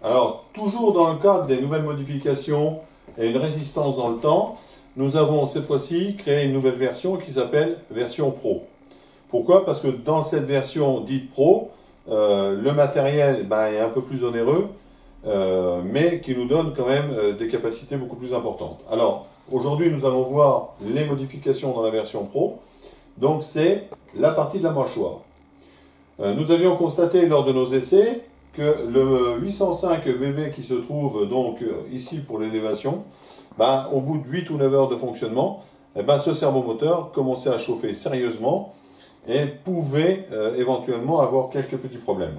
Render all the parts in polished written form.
Alors, toujours dans le cadre des nouvelles modifications et une résistance dans le temps, nous avons cette fois-ci créé une nouvelle version qui s'appelle version Pro. Pourquoi? Parce que dans cette version dite Pro, le matériel est un peu plus onéreux, mais qui nous donne quand même des capacités beaucoup plus importantes. Alors, aujourd'hui, nous allons voir les modifications dans la version Pro. Donc, c'est la partie de la mâchoire. Nous avions constaté lors de nos essais que le 805 BB qui se trouve donc ici pour l'élévation, au bout de 8 ou 9 heures de fonctionnement, ce servomoteur commençait à chauffer sérieusement et pouvait éventuellement avoir quelques petits problèmes.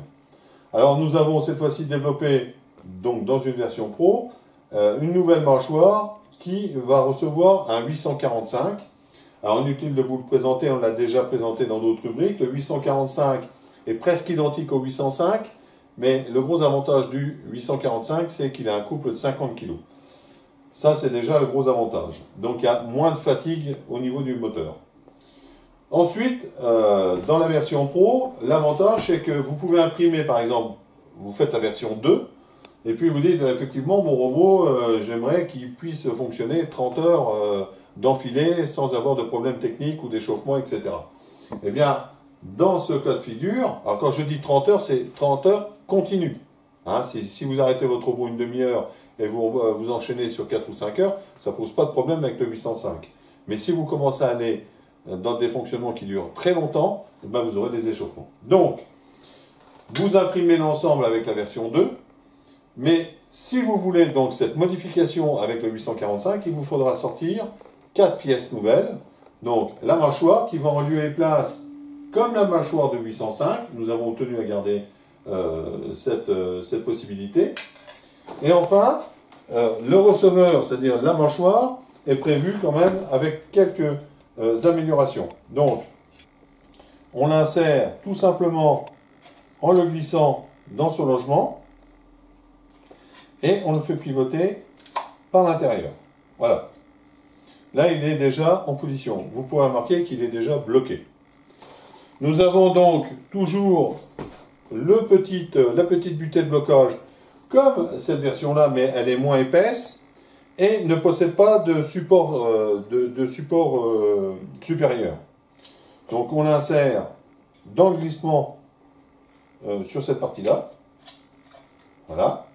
Alors nous avons cette fois-ci développé, donc dans une version Pro, une nouvelle mâchoire qui va recevoir un 845. Alors inutile de vous le présenter, on l'a déjà présenté dans d'autres rubriques. Le 845 est presque identique au 805, mais le gros avantage du 845, c'est qu'il a un couple de 50 kg. Ça, c'est déjà le gros avantage. Donc, il y a moins de fatigue au niveau du moteur. Ensuite, dans la version Pro, l'avantage, c'est que vous pouvez imprimer, par exemple, vous faites la version 2, et puis vous dites, effectivement, mon robot, j'aimerais qu'il puisse fonctionner 30 heures d'enfilée sans avoir de problèmes techniques ou d'échauffement, etc. Eh bien, dans ce cas de figure, alors quand je dis 30 heures, c'est 30 heures continues. Si vous arrêtez votre robot une demi-heure et vous enchaînez sur 4 ou 5 heures, ça ne pose pas de problème avec le 805. Mais si vous commencez à aller dans des fonctionnements qui durent très longtemps, vous aurez des échauffements. Donc, vous imprimez l'ensemble avec la version 2, mais si vous voulez donc cette modification avec le 845, il vous faudra sortir 4 pièces nouvelles. Donc, la mâchoire qui va en lieu et place comme la mâchoire de 805, nous avons tenu à garder cette possibilité. Et enfin, le receveur, c'est-à-dire la mâchoire, est prévu quand même avec quelques améliorations. Donc, on l'insère tout simplement en le glissant dans son logement et on le fait pivoter par l'intérieur. Voilà. Là, il est déjà en position. Vous pourrez remarquer qu'il est déjà bloqué. Nous avons donc toujours la petite butée de blocage comme cette version-là, mais elle est moins épaisse et ne possède pas de support, supérieur. Donc on l'insère dans le glissement sur cette partie-là. Voilà.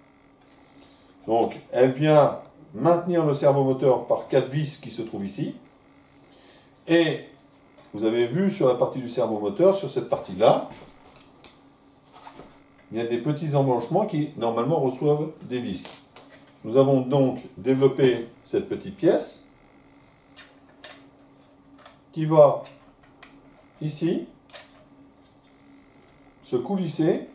Donc elle vient maintenir le servomoteur par 4 vis qui se trouvent ici. Et vous avez vu sur la partie du servomoteur, sur cette partie-là, il y a des petits embranchements qui, normalement, reçoivent des vis. Nous avons donc développé cette petite pièce qui va, ici, se coulisser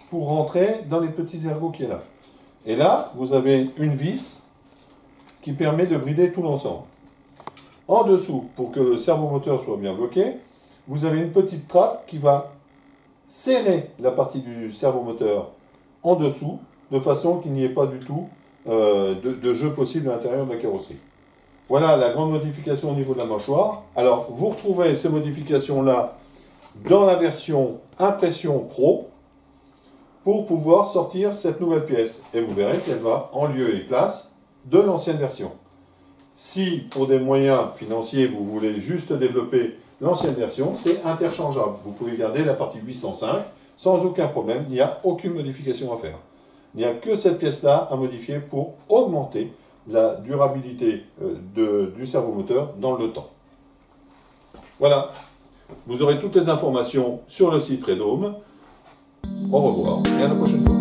pour rentrer dans les petits ergots qui est là. Et là, vous avez une vis qui permet de brider tout l'ensemble. En dessous, pour que le servomoteur soit bien bloqué, vous avez une petite trappe qui va serrer la partie du servomoteur en dessous, de façon qu'il n'y ait pas du tout de jeu possible à l'intérieur de la carrosserie. Voilà la grande modification au niveau de la mâchoire. Alors, vous retrouvez ces modifications-là dans la version Impression Pro pour pouvoir sortir cette nouvelle pièce. Et vous verrez qu'elle va en lieu et place de l'ancienne version. Si, pour des moyens financiers, vous voulez juste développer l'ancienne version, c'est interchangeable. Vous pouvez garder la partie 805 sans aucun problème. Il n'y a aucune modification à faire. Il n'y a que cette pièce-là à modifier pour augmenter la durabilité du servomoteur dans le temps. Voilà. Vous aurez toutes les informations sur le site Redome. Au revoir et à la prochaine fois.